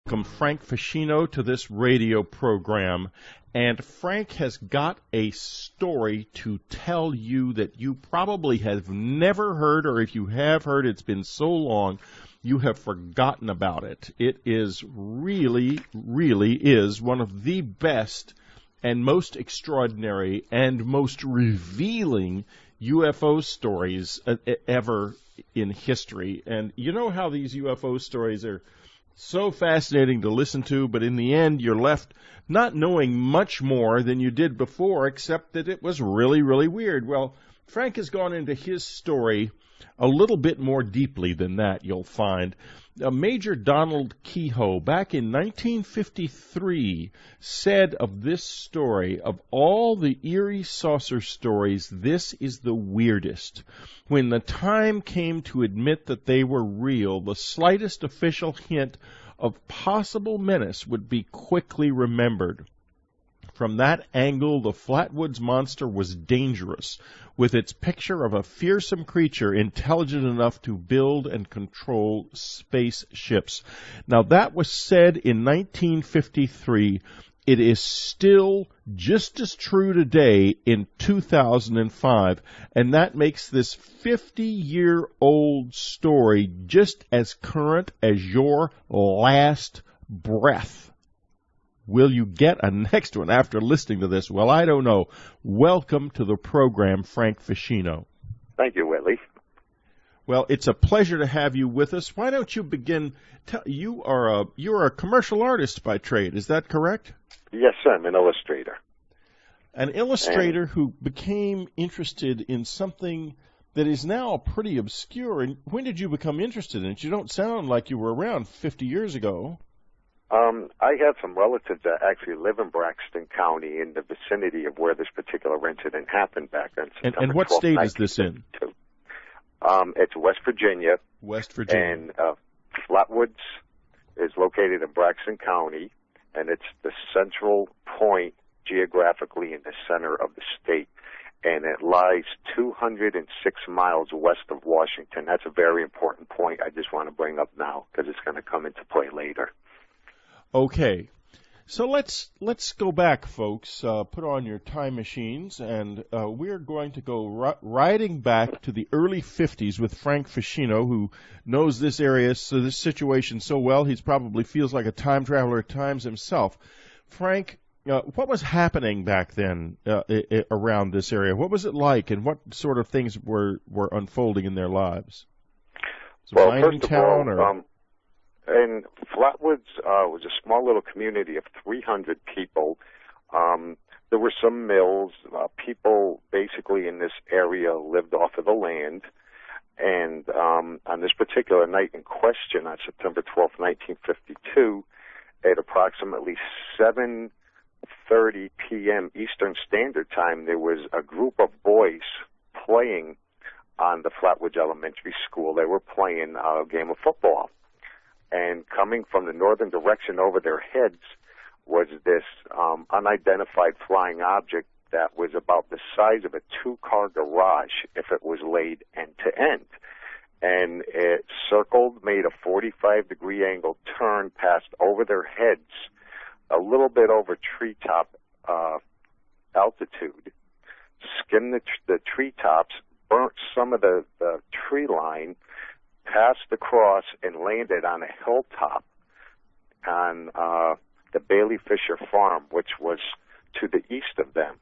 Welcome Frank Feschino to this radio program. And Frank has got a story to tell you that you probably have never heard, or if you have heard, it's been so long, you have forgotten about it. It is really is one of the best and most extraordinary and most revealing UFO stories ever in history. And you know how these UFO stories are so fascinating to listen to, but in the end you're left not knowing much more than you did before, except that it was really weird. Well, Frank has gone into his story a little bit more deeply than that, you'll find. Major Donald Kehoe, back in 1953, said of this story, of all the eerie saucer stories, this is the weirdest. When the time came to admit that they were real, the slightest official hint of possible menace would be quickly remembered. From that angle, the Flatwoods monster was dangerous, with its picture of a fearsome creature intelligent enough to build and control spaceships. Now, that was said in 1953. It is still just as true today in 2005, and that makes this 50-year-old story just as current as your last breath. Will you get a next one after listening to this? Well, I don't know. Welcome to the program, Frank Feschino. Thank you, Whitley. Well, it's a pleasure to have you with us. Why don't you begin? You are a commercial artist by trade, is that correct? Yes, sir. I'm an illustrator. An illustrator who became interested in something that is now pretty obscure. And when did you become interested in it? You don't sound like you were around 50 years ago. I have some relatives that actually live in Braxton County in the vicinity of where this particular incident happened back then. And what 12th, state is this in? It's West Virginia. West Virginia. And Flatwoods is located in Braxton County, and it's the central point geographically in the center of the state. And it lies 206 miles west of Washington. That's a very important point I just want to bring up now because it's going to come into play later. Okay, so let's go back, folks. Put on your time machines, and we're going to go riding back to the early 50s with Frank Feschino, who knows this area, so this situation so well, he probably feels like a time traveler at times himself. Frank, what was happening back then around this area? What was it like, and what sort of things were unfolding in their lives? Well, first of all, and Flatwoods was a small little community of 300 people. There were some mills. People basically in this area lived off of the land. And on this particular night in question, on September 12, 1952, at approximately 7:30 p.m. Eastern Standard Time, there was a group of boys playing on the Flatwoods Elementary School. They were playing a game of football. And coming from the northern direction over their heads was this unidentified flying object that was about the size of a two-car garage if it was laid end to end. And it circled, made a 45-degree angle turn, passed over their heads a little bit over treetop altitude, skimmed the treetops, burnt some of the tree line, passed across and landed on a hilltop on the Bailey Fisher Farm, which was to the east of them.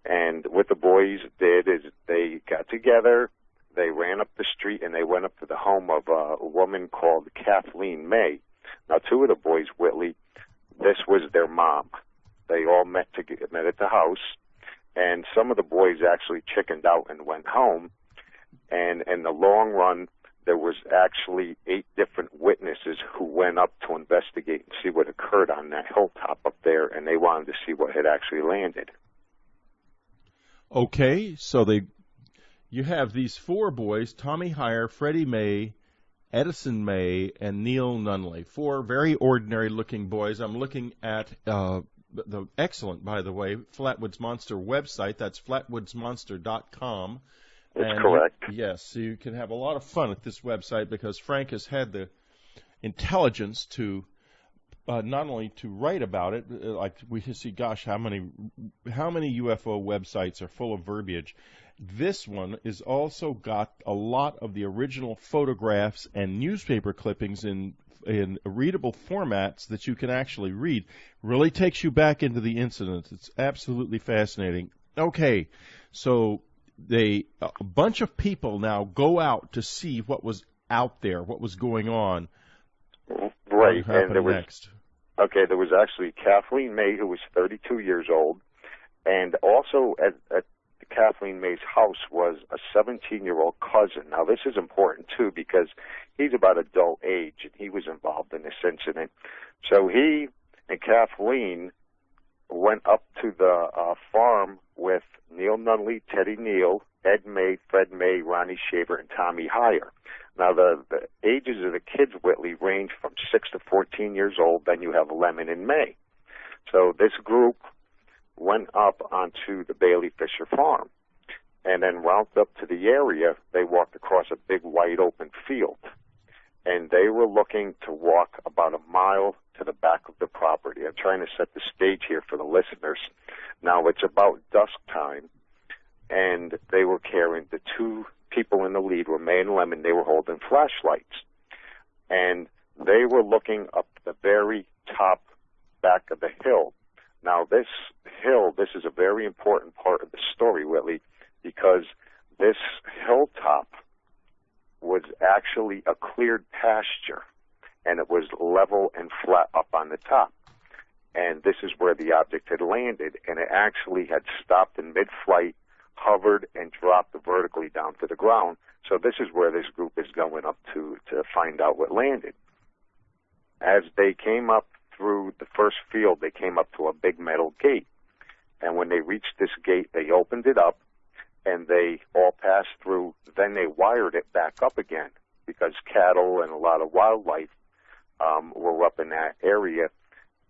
And what the boys did is they got together, they ran up the street, and they went up to the home of a woman called Kathleen May. Now, two of the boys, Whitley, this was their mom. They all met at the house, and some of the boys actually chickened out and went home. And in the long run, there was actually 8 different witnesses who went up to investigate and see what occurred on that hilltop up there, and they wanted to see what had actually landed. Okay, so you have these 4 boys, Tommy Heyer, Freddie May, Edison May, and Neil Nunley, 4 very ordinary-looking boys. I'm looking at the excellent, by the way, Flatwoods Monster website. That's flatwoodsmonster.com. That's correct. Yes, so you can have a lot of fun at this website because Frank has had the intelligence to not only to write about it, like we see, gosh, how many UFO websites are full of verbiage. This one is also got a lot of the original photographs and newspaper clippings in readable formats that you can actually read. Really takes you back into the incident. It's absolutely fascinating. Okay, so a bunch of people now go out to see what was out there, what was going on. Right, what happened next? There was actually Kathleen May, who was 32 years old, and also at Kathleen May's house was a 17-year-old cousin. Now, this is important, too, because he's about adult age, and he was involved in this incident. So he and Kathleen went up to the farm with Neil Nunley, Teddy Neal, Ed May, Fred May, Ronnie Shaver, and Tommy Heyer. Now, the ages of the kids, Whitley, range from 6 to 14 years old. Then you have Lemon and May. So this group went up onto the Bailey Fisher farm, and then rounded up to the area. They walked across a big wide open field, and they were looking to walk about a mile to the back of the property. I'm trying to set the stage here for the listeners. Now, it's about dusk time, and they were carrying, the two people in the lead were May and Lemon. They were holding flashlights, and they were looking up the very top back of the hill. Now, this hill, this is a very important part of the story, Whitley, because this hilltop was actually a cleared pasture, and it was level and flat up on the top. And this is where the object had landed, and it actually had stopped in mid-flight, hovered, and dropped vertically down to the ground. So this is where this group is going up to find out what landed. As they came up through the first field, they came up to a big metal gate. And when they reached this gate, they opened it up, and they all passed through. Then they wired it back up again because cattle and a lot of wildlife were up in that area.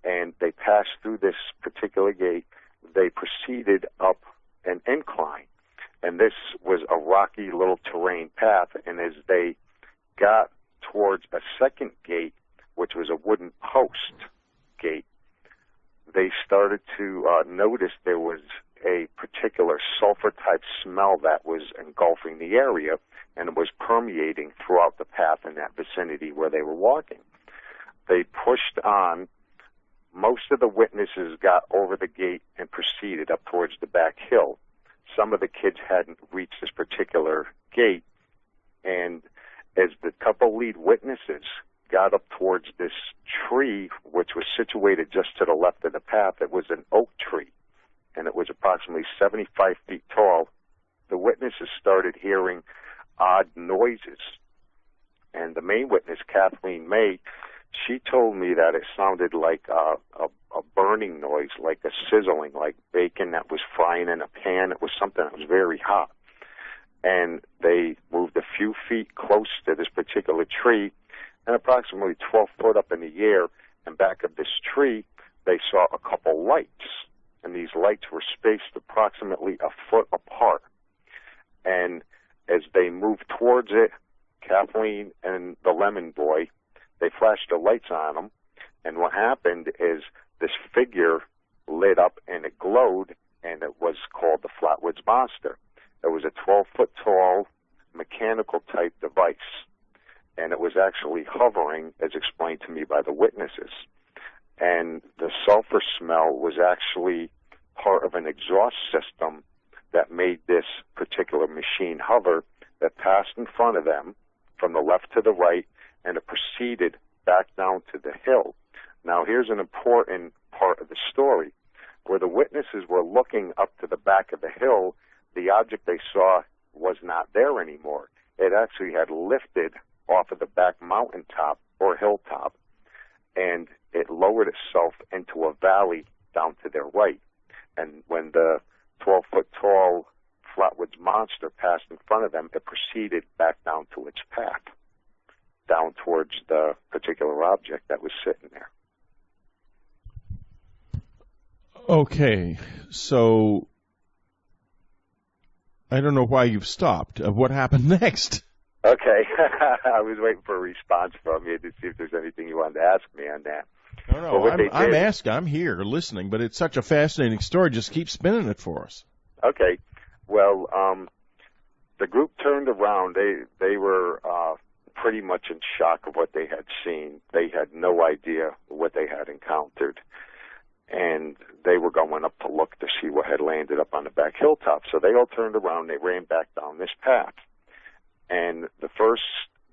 And they passed through this particular gate. They proceeded up an incline. And this was a rocky little terrain path. And as they got towards a second gate, which was a wooden post gate, they started to notice there was a particular sulfur-type smell that was engulfing the area, and it was permeating throughout the path in that vicinity where they were walking. They pushed on. Most of the witnesses got over the gate and proceeded up towards the back hill. Some of the kids hadn't reached this particular gate, and as the couple lead witnesses got up towards this tree, which was situated just to the left of the path, it was an oak tree, and it was approximately 75 feet tall. The witnesses started hearing odd noises, and the main witness, Kathleen May, she told me that it sounded like a burning noise, like a sizzling, like bacon that was frying in a pan. It was something that was very hot. And they moved a few feet close to this particular tree, and approximately 12 foot up in the air, and back of this tree, they saw a couple lights. And these lights were spaced approximately a foot apart. And as they moved towards it, Kathleen and the Lemon boy, they flashed the lights on them, and what happened is this figure lit up and it glowed, and it was called the Flatwoods Monster. It was a 12-foot-tall mechanical-type device, and it was actually hovering, as explained to me by the witnesses. And the sulfur smell was actually part of an exhaust system that made this particular machine hover, that passed in front of them from the left to the right, and it proceeded back down to the hill. Now, here's an important part of the story. Where the witnesses were looking up to the back of the hill, the object they saw was not there anymore. It actually had lifted off of the back mountaintop or hilltop, and it lowered itself into a valley down to their right. And when the 12-foot-tall Flatwoods Monster passed in front of them, it proceeded back down to its path, down towards the particular object that was sitting there. Okay, so I don't know why you've stopped. What happened next? Okay, I was waiting for a response from you to see if there's anything you wanted to ask me on that. No, I'm asking. I'm here listening, but it's such a fascinating story. Just keep spinning it for us. Okay. Well, the group turned around. They were pretty much in shock of what they had seen. They had no idea what they had encountered. And they were going up to look to see what had landed up on the back hilltop. So they all turned around. They ran back down this path. And the first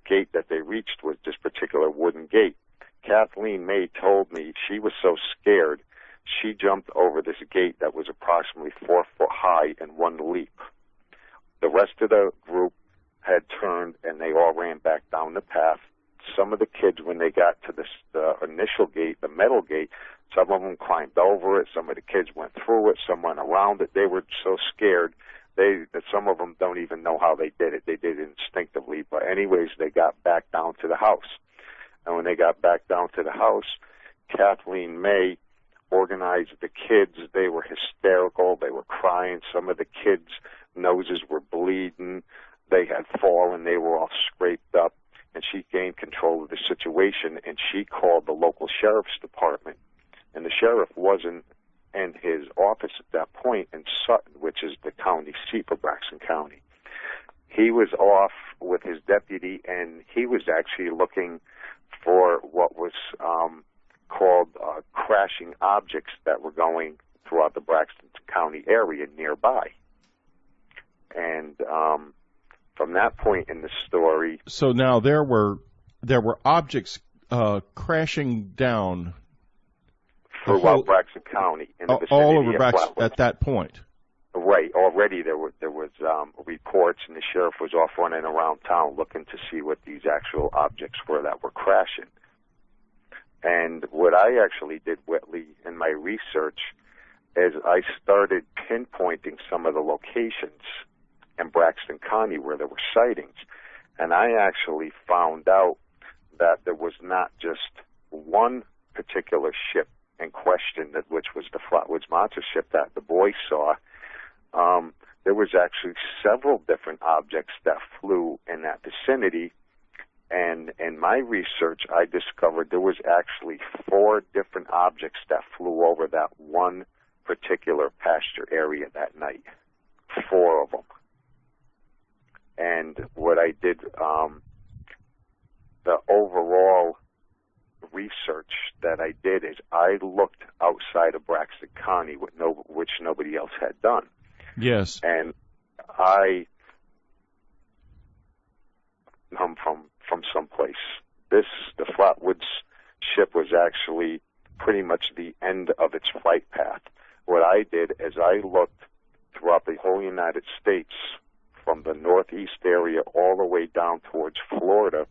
gate that they reached was this particular wooden gate. Kathleen May told me she was so scared, she jumped over this gate that was approximately 4 foot high in one leap. The rest of the group had turned, and they all ran back down the path. Some of the kids, when they got to the initial gate, the metal gate, some of them climbed over it. Some of the kids went through it. Some went around it. They were so scared. That some of them don't even know how they did it. They did it instinctively. But anyways, they got back down to the house. And when they got back down to the house, Kathleen May organized the kids. They were hysterical. They were crying. Some of the kids' noses were bleeding. They had fallen. They were all scraped up. And she gained control of the situation, and she called the local sheriff's department. And the sheriff wasn't in his office at that point in Sutton, which is the county seat for Braxton County. He was off with his deputy, and he was actually looking for what was called crashing objects that were going throughout the Braxton County area nearby. And from that point in the story... So now there were objects crashing down throughout Braxton County in the vicinity all over of Braxton Flatwoods. At that point. Right. Already there was reports, and the sheriff was off running around town looking to see what these actual objects were that were crashing. And what I actually did, Whitley, in my research is I started pinpointing some of the locations in Braxton County where there were sightings. And I actually found out that there was not just one particular ship in question, which was the Flatwoods monster ship that the boys saw. There was actually several different objects that flew in that vicinity. And in my research, I discovered there was actually 4 different objects that flew over that one particular pasture area that night. 4 of them. And what I did, the overall research that I did is I looked outside of Braxton County, which nobody else had done. Yes. And I come from someplace. The Flatwoods ship was actually pretty much the end of its flight path. What I did is I looked throughout the whole United States from the northeast area all the way down towards Florida,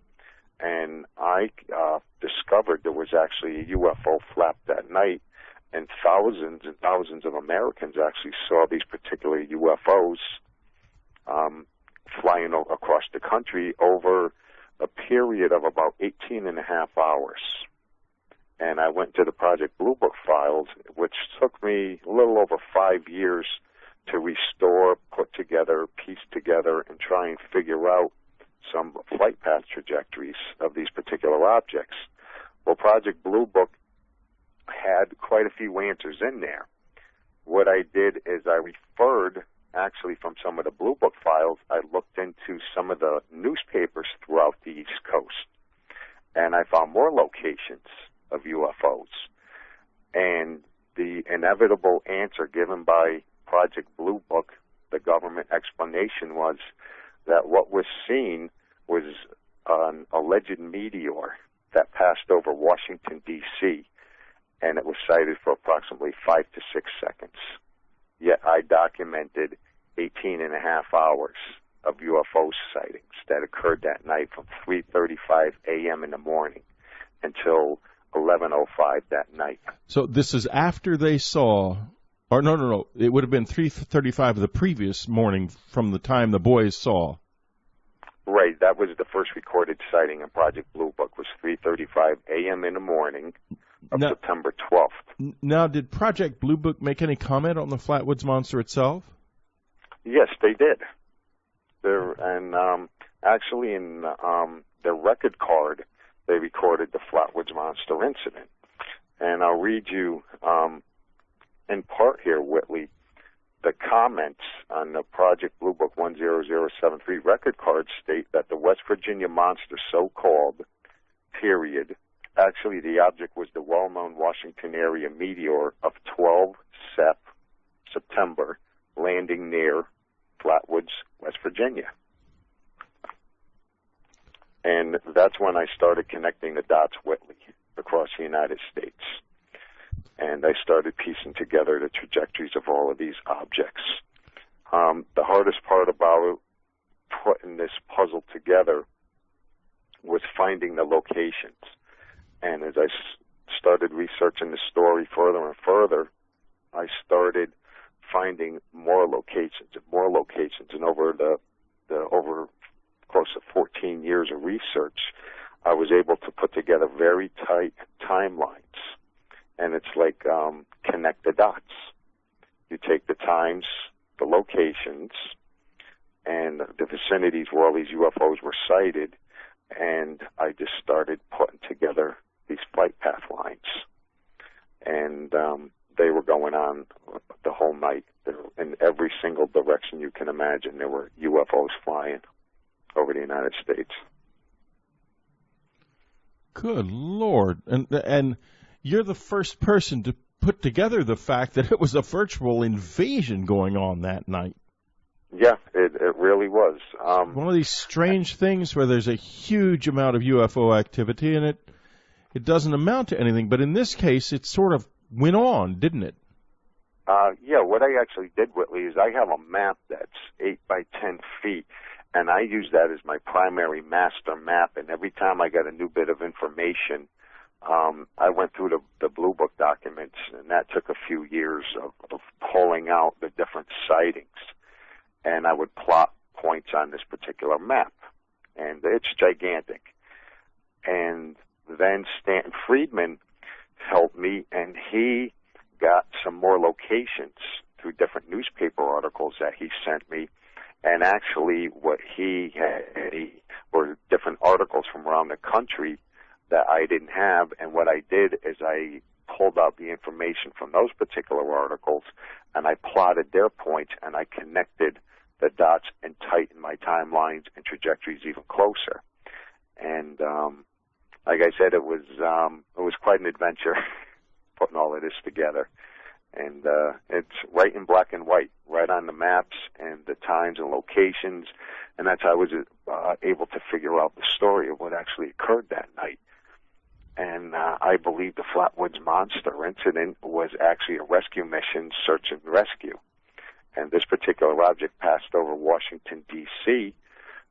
and I discovered there was actually a UFO flap that night, and thousands of Americans actually saw these particular UFOs flying across the country over a period of about 18 and a half hours. And I went to the Project Blue Book files, which took me a little over 5 years to restore, put together, piece together, and try and figure out some flight path trajectories of these particular objects. Well, Project Blue Book had quite a few answers in there. What I did is I referred, actually from some of the Blue Book files, I looked into some of the newspapers throughout the East Coast, and I found more locations of UFOs. And the inevitable answer given by Project Blue Book, the government explanation was that what was seen was an alleged meteor that passed over Washington, D.C., and it was sighted for approximately 5 to 6 seconds. Yet I documented 18 and a half hours of UFO sightings that occurred that night from 3:35 a.m. in the morning until 11:05 that night. So this is after they saw, or no, it would have been 3:35 of the previous morning from the time the boys saw. Right, that was the first recorded sighting in Project Blue Book, was 3:35 a.m. in the morning of September 12th. Now, did Project Blue Book make any comment on the Flatwoods monster itself? Yes, they did. Actually, in their record card, they recorded the Flatwoods monster incident. And I'll read you, in part here, Whitley, the comments on the Project Blue Book 10073 record card state that the West Virginia monster, so-called, period, actually the object was the well-known Washington area meteor of 12 September, landing near Flatwoods, West Virginia. And that's when I started connecting the dots, Whitley, across the United States. And I started piecing together the trajectories of all of these objects. The hardest part about putting this puzzle together was finding the locations. And as I started researching the story further and further, I started finding more locations. And over over close to 14 years of research, I was able to put together very tight timelines. And it's like connect the dots. You take the times, the locations, and the vicinities where all these UFOs were sighted, and I just started putting together these flight path lines. And they were going on the whole night. In every single direction you can imagine, there were UFOs flying over the United States. Good Lord. And you're the first person to put together the fact that it was a virtual invasion going on that night. Yeah, it really was. One of these strange things where there's a huge amount of UFO activity and it doesn't amount to anything. But in this case, it sort of went on, didn't it? Yeah, what I actually did, Whitley, is I have a map that's 8 by 10 feet, and I use that as my primary master map. And every time I got a new bit of information, I went through the Blue Book documents, and that took a few years of pulling out the different sightings. And I would plot points on this particular map, and it's gigantic. And then Stanton Friedman helped me, and he got some more locations through different newspaper articles that he sent me. And actually what he had were different articles from around the country that I didn't have. And what I did is I pulled out the information from those particular articles, and I plotted their points, and I connected the dots and tightened my timelines and trajectories even closer. And like I said, it was quite an adventure putting all of this together. And it's right in black and white, right on the maps and the times and locations. And that's how I was able to figure out the story of what actually occurred that night. And I believe the Flatwoods monster incident was actually a rescue mission, search and rescue. And this particular object passed over Washington, D.C.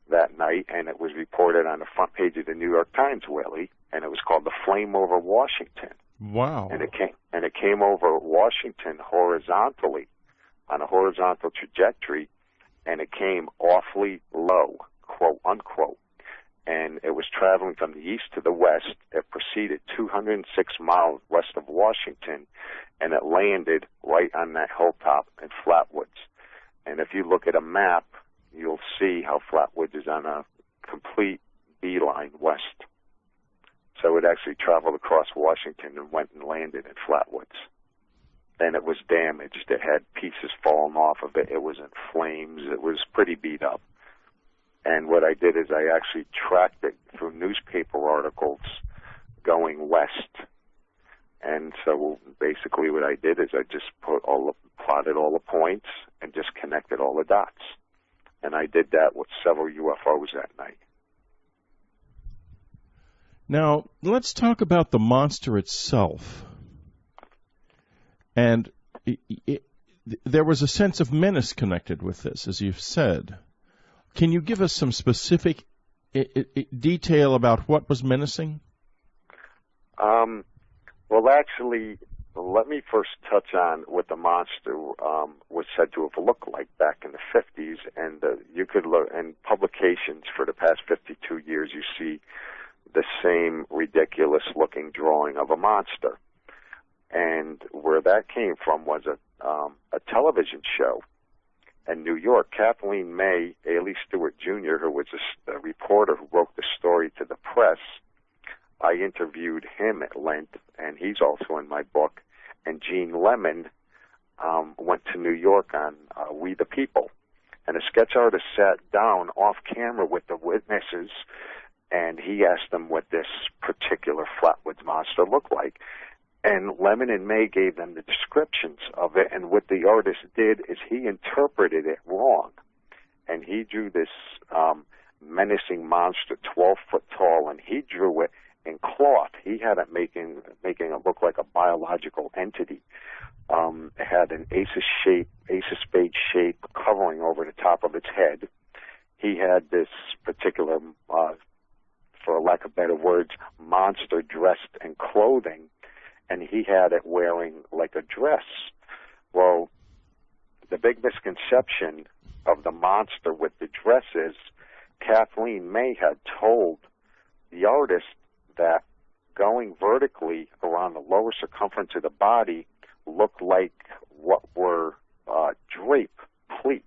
that night, and it was reported on the front page of the New York Times, Whitley, and it was called the Flame over Washington. Wow. And it came over Washington horizontally, on a horizontal trajectory, and it came awfully low, quote unquote. And it was traveling from the east to the west. It proceeded 206 miles west of Washington, and it landed right on that hilltop in Flatwoods. And if you look at a map, you'll see how Flatwoods is on a complete beeline west. So it actually traveled across Washington and went and landed in Flatwoods. And it was damaged. It had pieces falling off of it. It was in flames. It was pretty beat up. And what I did is I actually tracked it through newspaper articles going west. And so basically what I did is I just plotted all the points and just connected all the dots. And I did that with several UFOs that night. Now, let's talk about the monster itself. And there was a sense of menace connected with this, as you've said. Can you give us some specific detail about what was menacing? Well, actually, let me first touch on what the monster was said to have looked like back in the 50s. And you could look in publications for the past 52 years, you see the same ridiculous-looking drawing of a monster. And where that came from was a television show in New York. Kathleen May, Ailey Stewart Jr., who was a reporter who wrote the story to the press, I interviewed him at length, and he's also in my book. And Gene Lemon went to New York on We the People. And a sketch artist sat down off camera with the witnesses, and he asked them what this particular Flatwoods monster looked like. And Lemon and May gave them the descriptions of it, and what the artist did is he interpreted it wrong. And he drew this menacing monster, 12 foot tall, and he drew it in cloth. He had it making it look like a biological entity. It had an ace of spades shape covering over the top of its head. He had this particular, for lack of better words, monster dressed in clothing, and he had it wearing like a dress. Well, the big misconception of the monster with the dress is Kathleen May had told the artist that going vertically around the lower circumference of the body looked like what were drape pleats.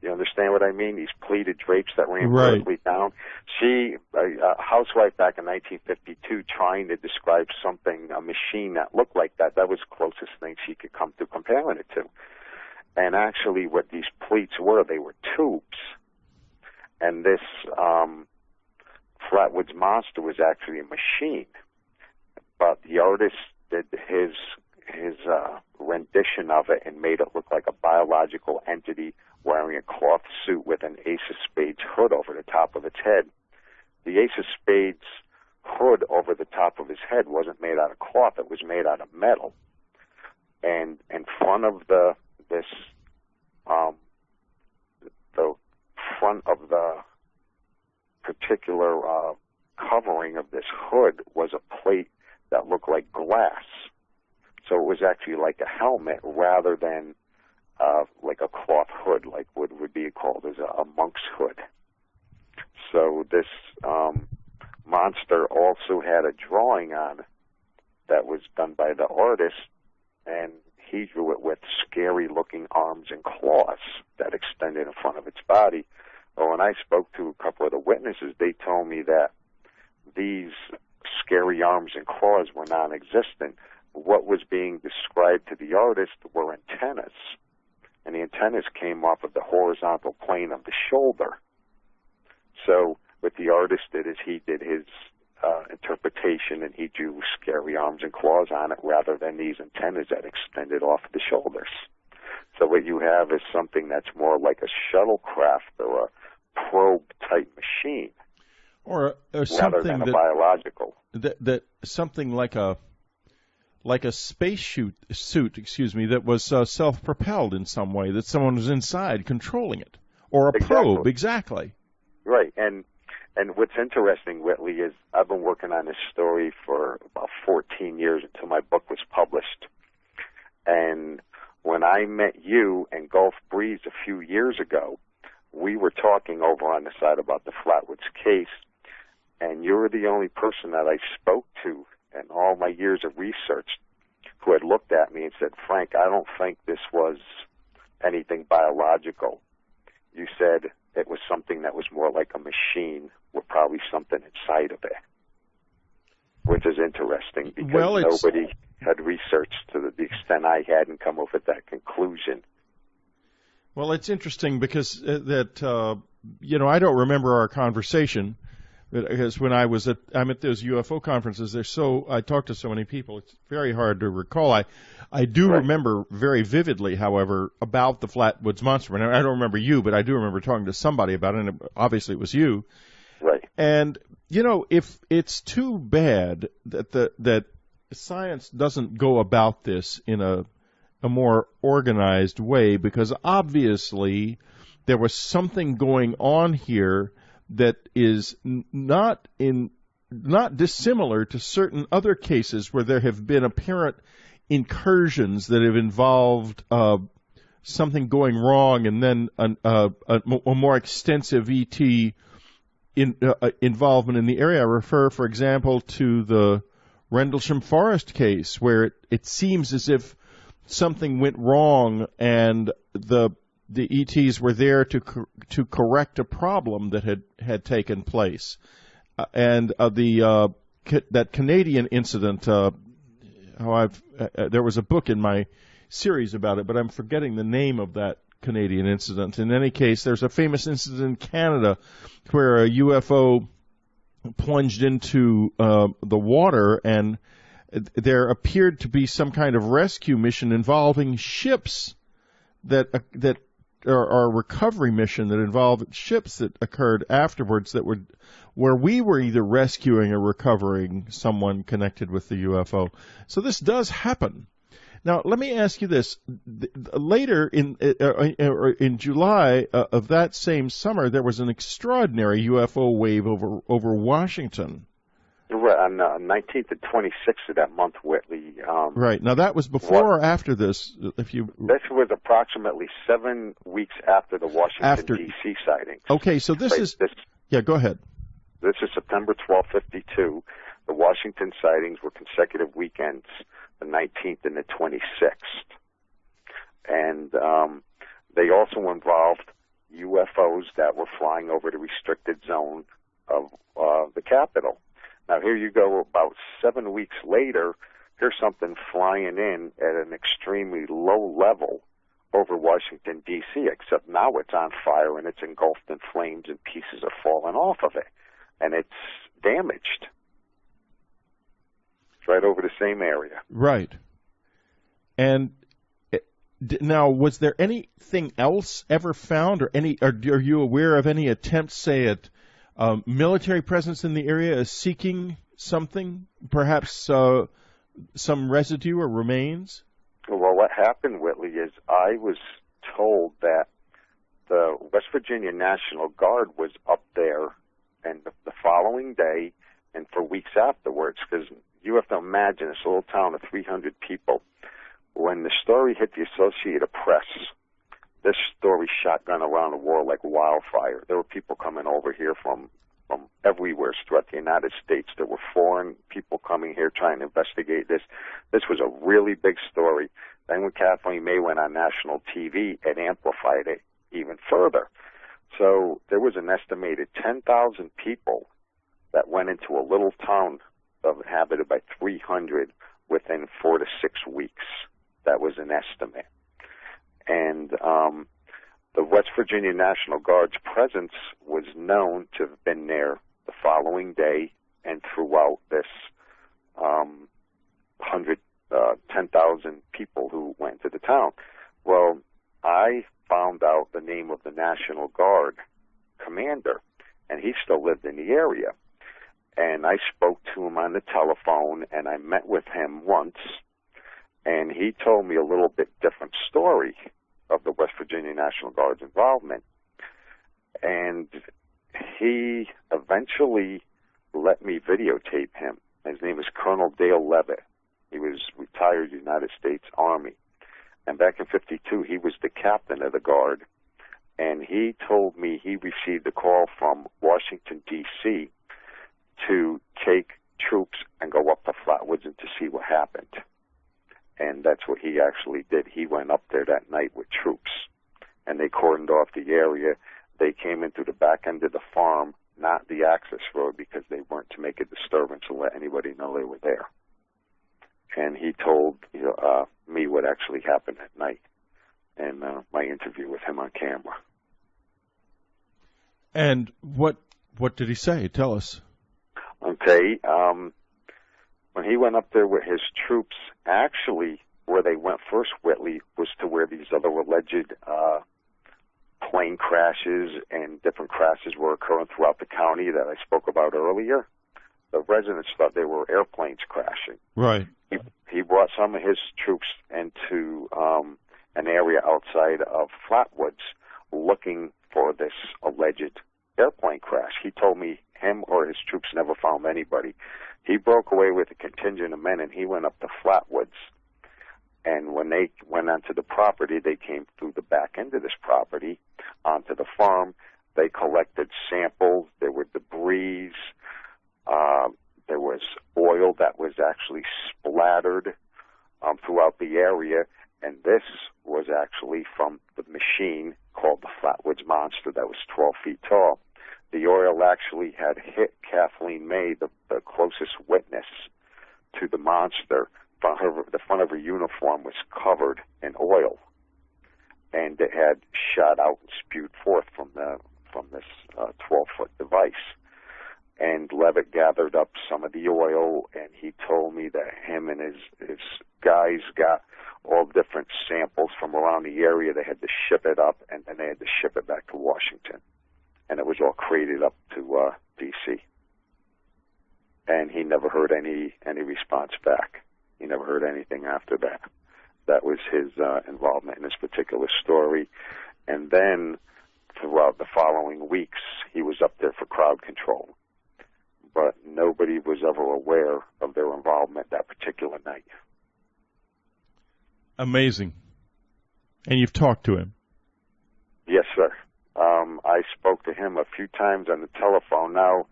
You understand what I mean? These pleated drapes that ran vertically down. She, a housewife back in 1952, trying to describe something, a machine that looked like that, that was the closest thing she could come to comparing it to. And actually what these pleats were, they were tubes. And this Flatwoods monster was actually a machine. But the artist did his rendition of it and made it look like a biological entity wearing a cloth suit with an ace of spades hood over the top of its head. The ace of spades hood over the top of his head wasn't made out of cloth, it was made out of metal. And in front of the front of the particular covering of this hood was a plate that looked like glass. So it was actually like a helmet rather than like a cloth hood, like what would be called as a monk's hood. So this monster also had a drawing on that was done by the artist, and he drew it with scary-looking arms and claws that extended in front of its body. Well, when I spoke to a couple of the witnesses, they told me that these scary arms and claws were non-existent. What was being described to the artist were antennas, and the antennas came off of the horizontal plane of the shoulder. So what the artist did is he did his interpretation, and he drew scary arms and claws on it rather than these antennas that extended off the shoulders. So what you have is something that's more like a shuttlecraft or a probe-type machine, or something rather than a biological. That something like a space suit, that was self-propelled in some way, that someone was inside controlling it, or a probe, exactly. Right, and what's interesting, Whitley, is I've been working on this story for about 14 years until my book was published. And when I met you and Gulf Breeze a few years ago, we were talking over on the side about the Flatwoods case, and you were the only person that I spoke to in all my years of research who had looked at me and said, Frank, I don't think this was anything biological. You said it was something that was more like a machine with probably something inside of it, which is interesting because nobody had researched to the extent I had and come up with that conclusion. Well, it's interesting because I don't remember our conversation. Because when I'm at those UFO conferences, I talk to so many people, it's very hard to recall. I do remember very vividly, however, about the Flatwoods monster. And I don't remember you, but I do remember talking to somebody about it, and obviously it was you. Right. And, if it's too bad that science doesn't go about this in a more organized way, because obviously there was something going on here that is not dissimilar to certain other cases where there have been apparent incursions that have involved something going wrong, and then a more extensive ET involvement in the area. I refer, for example, to the Rendlesham Forest case, where it seems as if something went wrong and the ETs were there to correct a problem that had taken place. And the that Canadian incident. There was a book in my series about it, but I'm forgetting the name of that Canadian incident. In any case, there's a famous incident in Canada where a UFO plunged into the water, and there appeared to be some kind of rescue mission involving ships or a recovery mission that involved ships that occurred afterwards where we were either rescuing or recovering someone connected with the UFO. So this does happen. Now, let me ask you this. Later in July of that same summer, there was an extraordinary UFO wave over Washington. Right, on 19th and 26th of that month, Whitley. Right. Now, that was before or after this? This was approximately 7 weeks after the Washington, D.C. sightings. Okay, so yeah, go ahead. This is September 12, 52. The Washington sightings were consecutive weekends, the 19th and the 26th. And they also involved UFOs that were flying over the restricted zone of the Capitol. Now, here you go, about 7 weeks later, here's something flying in at an extremely low level over Washington, D.C., except now it's on fire and it's engulfed in flames and pieces are falling off of it. And it's damaged. It's right over the same area. Right. And now, was there anything else ever found, or are you aware of any attempts, say, at military presence in the area is seeking something, perhaps some residue or remains? Well, what happened, Whitley, is I was told that the West Virginia National Guard was up there and the following day and for weeks afterwards, because you have to imagine it's a little town of 300 people. When the story hit the Associated Press, this story shotgun around the world like wildfire. There were people coming over here from everywhere throughout the United States. There were foreign people coming here trying to investigate this. This was a really big story. Then when Kathleen May went on national TV, it amplified it even further. So there was an estimated 10,000 people that went into a little town inhabited by 300 within 4 to 6 weeks. That was an estimate. And the West Virginia National Guard's presence was known to have been there the following day and throughout this 10,000 people who went to the town. Well, I found out the name of the National Guard commander, and he still lived in the area. And I spoke to him on the telephone, and I met with him once, and he told me a little bit different story of the West Virginia National Guard's involvement. And he eventually let me videotape him. His name is Colonel Dale Levitt. He was retired United States Army. And back in 52, he was the captain of the Guard. And he told me he received a call from Washington, D.C. to take troops and go up to Flatwoods and to see what happened. And that's what he actually did. He went up there that night with troops, and they cordoned off the area. They came into the back end of the farm, not the access road, because they weren't to make a disturbance and let anybody know they were there. And he told me what actually happened that night in my interview with him on camera. And what did he say? Tell us. Okay. When he went up there with his troops, actually, where they went first, Whitley, was to where these other alleged plane crashes and different crashes were occurring throughout the county that I spoke about earlier. The residents thought they were airplanes crashing. Right. He brought some of his troops into an area outside of Flatwoods looking for this alleged airplane crash. He told me him or his troops never found anybody. He broke away with a contingent of men, and he went up to Flatwoods. And when they went onto the property, they came through the back end of this property onto the farm. They collected samples. There were debris. There was oil that was actually splattered throughout the area. And this was actually from the machine called the Flatwoods Monster that was 12 feet tall. the oil actually had hit Kathleen May, the closest witness to the monster. The front of her uniform was covered in oil, and it had shot out and spewed forth from this 12-foot device. And Levitt gathered up some of the oil, and he told me that him and his guys got all different samples from around the area. They had to ship it up, and then they had to ship it back to Washington. And it was all crated up to D.C. And he never heard any response back. He never heard anything after that. That was his involvement in this particular story. And then throughout the following weeks, he was up there for crowd control. But nobody was ever aware of their involvement that particular night. Amazing. And you've talked to him? Yes, sir. I spoke to him a few times on the telephone. Now,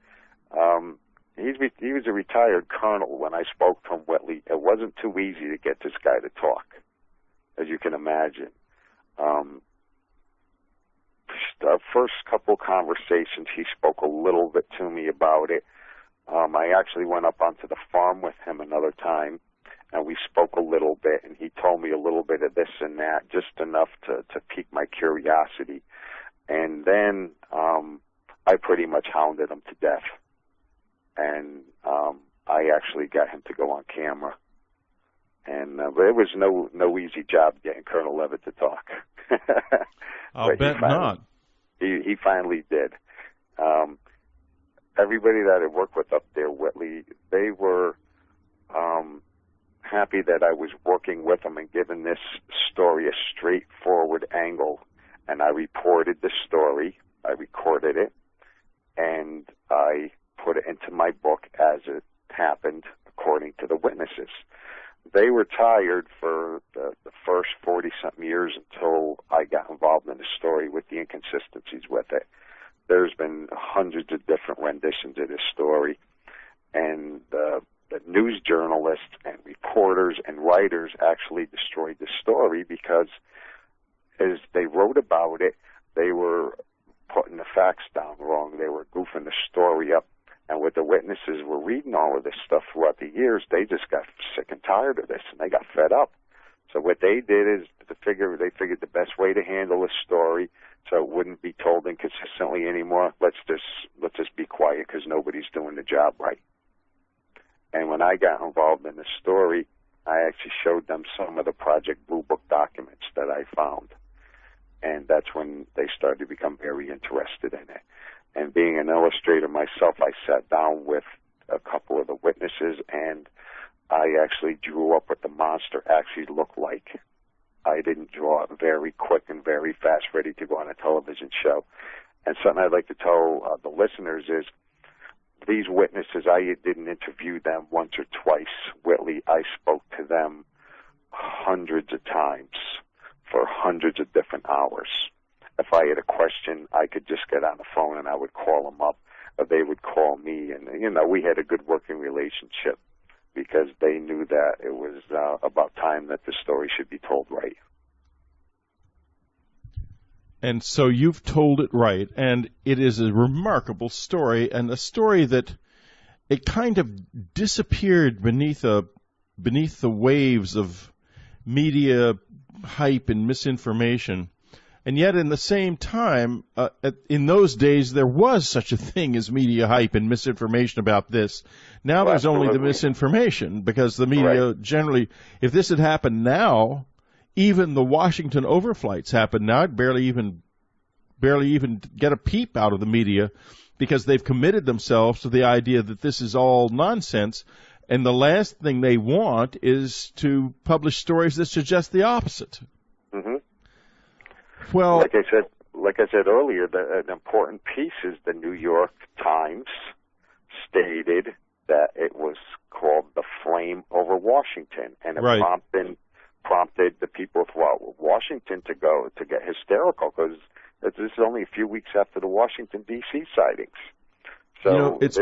he was a retired colonel when I spoke to him, Whitley. It wasn't too easy to get this guy to talk, as you can imagine. The first couple conversations, he spoke a little bit to me about it. I actually went up onto the farm with him another time, and we spoke a little bit, and he told me a little bit of this and that, just enough to pique my curiosity. And then I pretty much hounded him to death. And I actually got him to go on camera. And but it was no easy job getting Colonel Levitt to talk. I'll bet not. He finally did. Everybody that I worked with up there, Whitley, they were happy that I was working with them and giving this story a straightforward angle. And I reported the story, I recorded it, and I put it into my book as it happened according to the witnesses. They were tired for the first 40-something years until I got involved in the story with the inconsistencies with it. There's been hundreds of different renditions of this story, and the news journalists and reporters and writers actually destroyed the story because as they wrote about it, they were putting the facts down wrong. They were goofing the story up. And with the witnesses were reading all of this stuff throughout the years, they just got sick and tired of this, and they got fed up. So what they did is they figured the best way to handle a story so it wouldn't be told inconsistently anymore. Let's just be quiet because nobody's doing the job right. And when I got involved in the story, I actually showed them some of the Project Blue Book documents that I found. And that's when they started to become very interested in it. And being an illustrator myself, I sat down with a couple of the witnesses, and I actually drew up what the monster actually looked like. I didn't draw it very quick and very fast, ready to go on a television show. And something I'd like to tell the listeners is these witnesses, I didn't interview them once or twice. Whitley, I spoke to them hundreds of times for hundreds of different hours. If I had a question, I could just get on the phone and I would call them up, or they would call me. And, we had a good working relationship because they knew that it was about time that the story should be told right. And so you've told it right, and it is a remarkable story, and a story that it kind of disappeared beneath the waves of media hype and misinformation. And yet, in the same time, in those days, there was such a thing as media hype and misinformation about this. Now there's only the misinformation, because the media generally, if this had happened now, even the Washington overflights happen now, I'd barely even get a peep out of the media, because they've committed themselves to the idea that this is all nonsense, and the last thing they want is to publish stories that suggest the opposite. Mm-hmm. Well, like I said earlier, an important piece is the New York Times stated that it was called the Flame over Washington, and it prompted the people throughout Washington to get hysterical, because this is only a few weeks after the Washington D.C. sightings. So this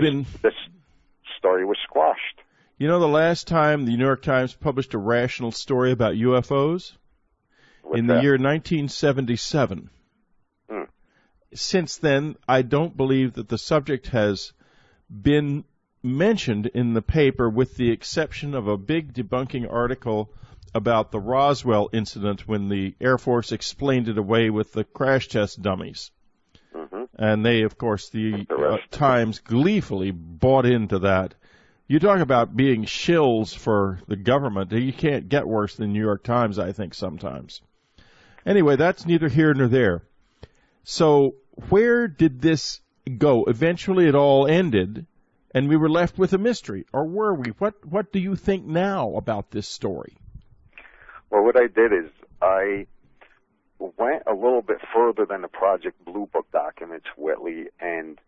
story was squashed. The last time the New York Times published a rational story about UFOs? In the year 1977. since then, I don't believe that the subject has been mentioned in the paper, with the exception of a big debunking article about the Roswell incident when the Air Force explained it away with the crash test dummies. Mm-hmm. And they, of course, the Times gleefully bought into that. You talk about being shills for the government. You can't get worse than New York Times, I think, sometimes. Anyway, that's neither here nor there. So where did this go? Eventually it all ended, and we were left with a mystery. Or were we? What do you think now about this story? Well, what I did is I went a little bit further than the Project Blue Book documents, Whitley, and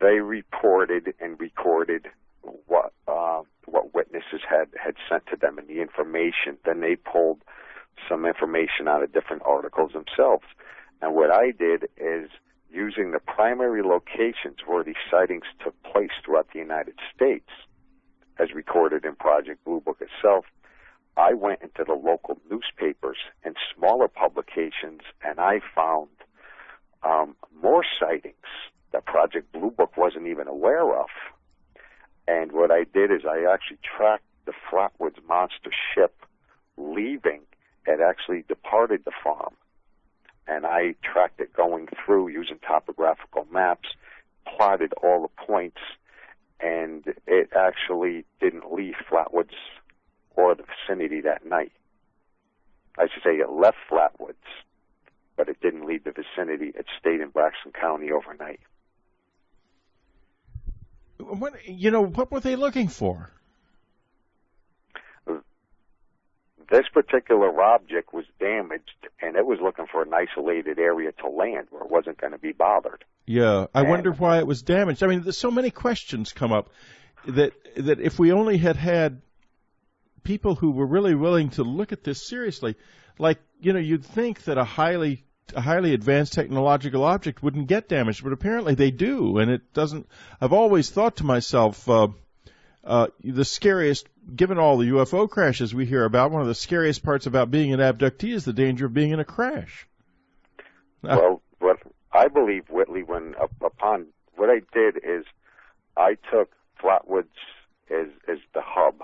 they reported and recorded what witnesses had sent to them and the information. Then they pulled some information out of different articles themselves. And what I did is, using the primary locations where these sightings took place throughout the United States, as recorded in Project Blue Book itself, I went into the local newspapers and smaller publications, and I found more sightings that Project Blue Book wasn't even aware of. And what I did is I actually tracked the Flatwoods monster ship leaving. It actually departed the farm. And I tracked it going through using topographical maps, plotted all the points, and it actually didn't leave Flatwoods or the vicinity that night. I should say it left Flatwoods, but it didn't leave the vicinity. It stayed in Braxton County overnight. What were they looking for? This particular object was damaged, and it was looking for an isolated area to land where it wasn't going to be bothered. Yeah, I wonder why it was damaged. I mean, there's so many questions come up that if we only had people who were really willing to look at this seriously, like, you'd think that a highly advanced technological object wouldn't get damaged, but apparently they do, and it doesn't. I've always thought to myself, the scariest, given all the UFO crashes we hear about, one of the scariest parts about being an abductee is the danger of being in a crash. Well, what I believe, Whitley, upon what I did is I took Flatwoods as the hub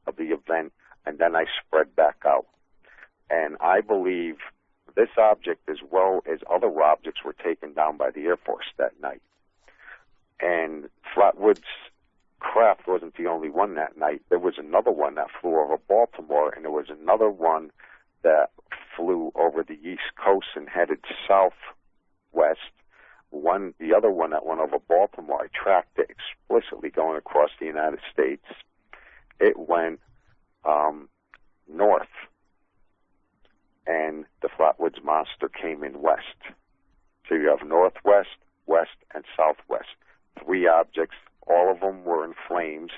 of the event, and then I spread back out. And I believe this object, as well as other objects, were taken down by the Air Force that night. And Flatwoods craft wasn't the only one that night. There was another one that flew over Baltimore, and there was another one that flew over the East Coast and headed southwest. The other one that went over Baltimore, I tracked it explicitly going across the United States. It went north, and the Flatwoods monster came in west. So you have northwest, west, and southwest. 3 objects. All of them were in flames.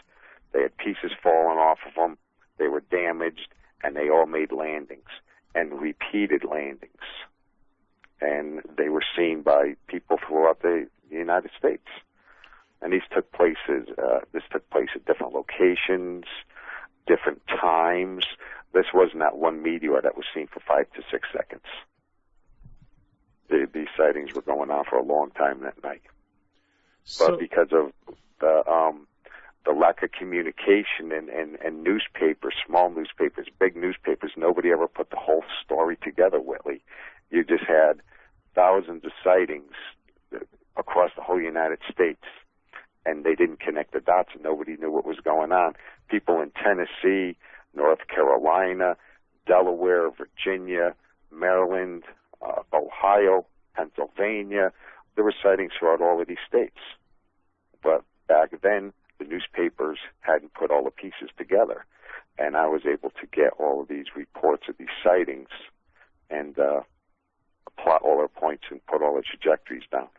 They had pieces falling off of them. They were damaged, and they all made landings, and repeated landings. And they were seen by people throughout the United States. And this took place at different locations, different times. This wasn't that one meteor that was seen for 5 to 6 seconds. These sightings were going on for a long time that night. But because of the lack of communication and newspapers, small newspapers, big newspapers, nobody ever put the whole story together, Whitley. You just had thousands of sightings across the whole United States, and they didn't connect the dots, and nobody knew what was going on. People in Tennessee, North Carolina, Delaware, Virginia, Maryland, Ohio, Pennsylvania, there were sightings throughout all of these states. But back then, the newspapers hadn't put all the pieces together, and I was able to get all of these reports of these sightings and plot all their points and put all the trajectories down.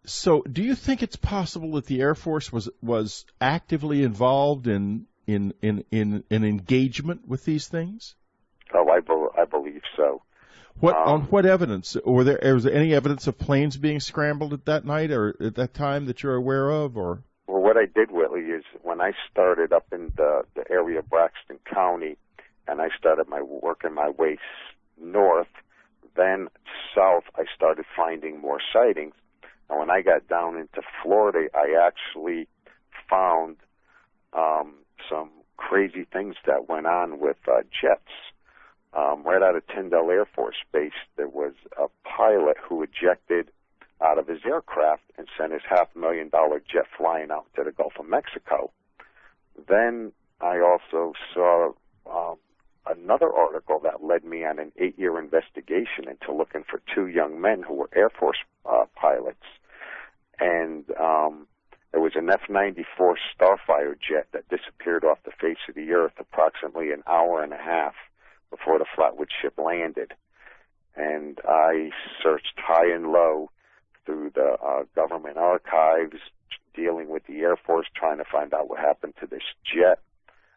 So, do you think it's possible that the Air Force was actively involved in an engagement with these things? Oh, I believe so. On what evidence? Was there any evidence of planes being scrambled at that night or at that time that you're aware of? Or well, what what I did, Whitley, is when I started up in the area of Braxton County, and I started working my way north, then south, I started finding more sightings. And when I got down into Florida, I actually found some crazy things that went on with jets. Right out of Tyndall Air Force Base, there was a pilot who ejected out of his aircraft and sent his $500,000 jet flying out to the Gulf of Mexico. Then I also saw another article that led me on an 8-year investigation into looking for 2 young men who were Air Force pilots. And there was an F-94 Starfire jet that disappeared off the face of the earth approximately an hour and a half before the Flatwoods ship landed. And I searched high and low through the government archives, dealing with the Air Force, trying to find out what happened to this jet,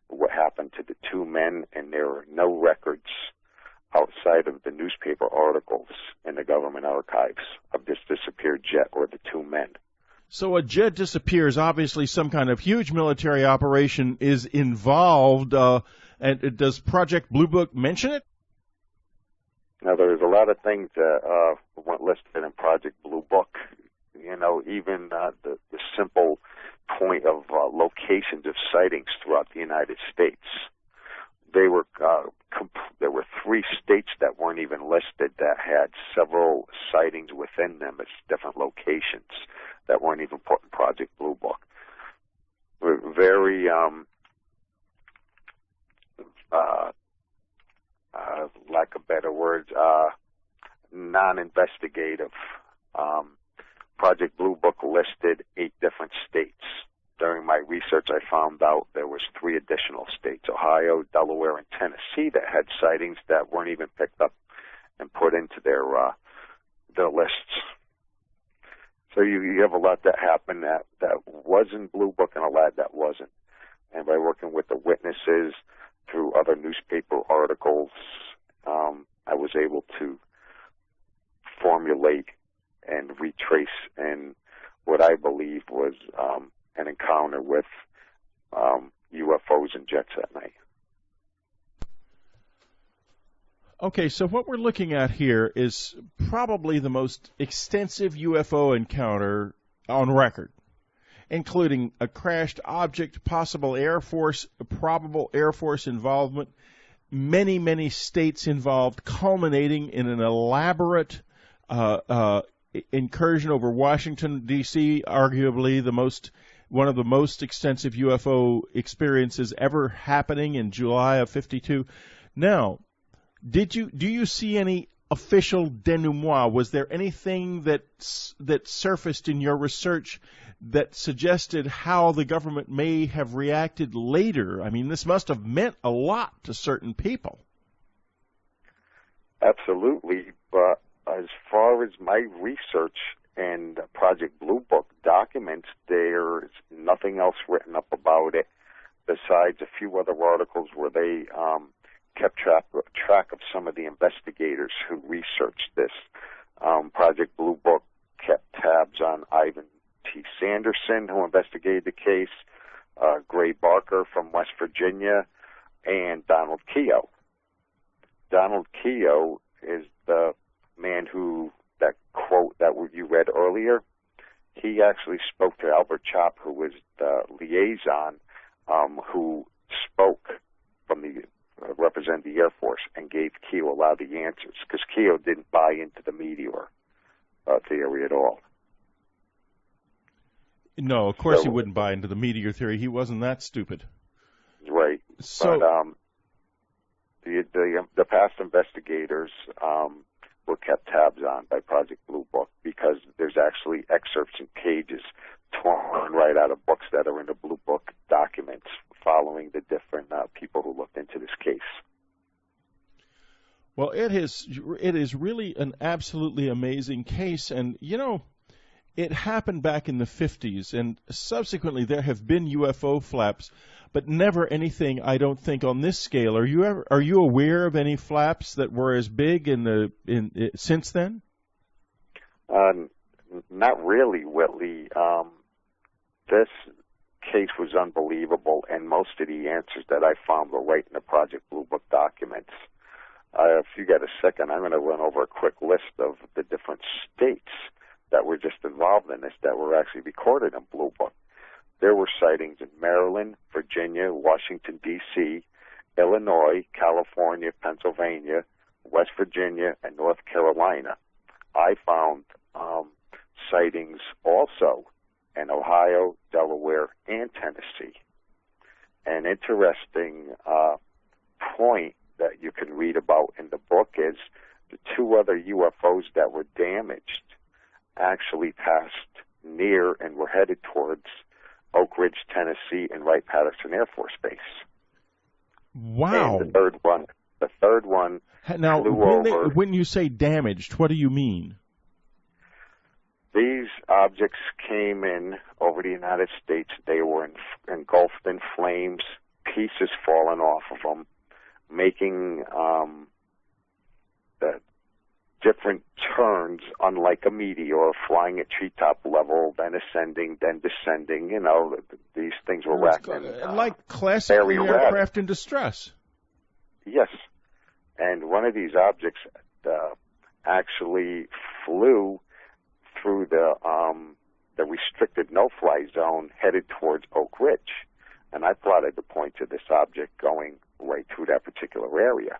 what happened to the 2 men, and there are no records outside of the newspaper articles in the government archives of this disappeared jet or the 2 men. So a jet disappears. Obviously, some kind of huge military operation is involved. And does Project Blue Book mention it? Now, there's a lot of things that weren't listed in Project Blue Book. You know, even the simple point of locations of sightings throughout the United States. There were 3 states that weren't even listed that had several sightings within them at different locations that weren't even put in Project Blue Book. We're very lack of better words, non-investigative. Project Blue Book listed 8 different states. During my research, I found out there was 3 additional states, Ohio, Delaware, and Tennessee, that had sightings that weren't even picked up and put into their lists. So you have a lot that happened that was in Blue Book and a lot that wasn't. And by working with the witnesses through other newspaper articles, I was able to formulate and retrace in what I believe was an encounter with UFOs and jets at night. Okay, so what we're looking at here is probably the most extensive UFO encounter on record, including a crashed object, possible Air Force, probable Air Force involvement, many, many states involved, culminating in an elaborate incursion over Washington, D.C., arguably one of the most extensive UFO experiences ever happening in July of '52. Now, do you see any official denouement? Was there anything that surfaced in your research that suggested how the government may have reacted later? I mean, this must have meant a lot to certain people. Absolutely, but as far as my research and Project Blue Book documents, there's nothing else written up about it besides a few other articles where they kept track of some of the investigators who researched this. Project Blue Book kept tabs on Ivan T. Sanderson, who investigated the case, Gray Barker from West Virginia, and Donald Keogh. Donald Keogh is the man who, that quote that you read earlier, he actually spoke to Albert Chopp, who was the liaison, who spoke from the represent the Air Force and gave Keogh a lot of the answers, because Keogh didn't buy into the meteor theory at all. No, of course he wouldn't buy into the meteor theory. He wasn't that stupid. Right. So, but the past investigators were kept tabs on by Project Blue Book, because there's actually excerpts and pages torn right out of books that are in the Blue Book documents following the different people who looked into this case. Well, it is really an absolutely amazing case, and it happened back in the 50s, and subsequently there have been UFO flaps, but never anything, I don't think, on this scale. Are you aware of any flaps that were as big since then? Not really, Whitley. case was unbelievable, and most of the answers that I found were right in the Project Blue Book documents. If you got a second, I'm going to run over a quick list of the different states that were just involved in this that were actually recorded in Blue Book. There were sightings in Maryland, Virginia, Washington, D.C., Illinois, California, Pennsylvania, West Virginia, and North Carolina. I found sightings also in Ohio, Delaware, and Tennessee. An interesting point that you can read about in the book is the two other UFOs that were damaged actually passed near and were headed towards Oak Ridge, Tennessee, and Wright-Patterson Air Force Base. Wow. And the third one now, flew over. When you say damaged, what do you mean? These objects came in over the United States. They were engulfed in flames, pieces falling off of them, making the different turns, unlike a meteor, flying at treetop level, then ascending, then descending. You know, these things were like classic aircraft in distress. Yes. And one of these objects actually flew through the restricted no-fly zone headed towards Oak Ridge. And I plotted the point to this object going right through that particular area.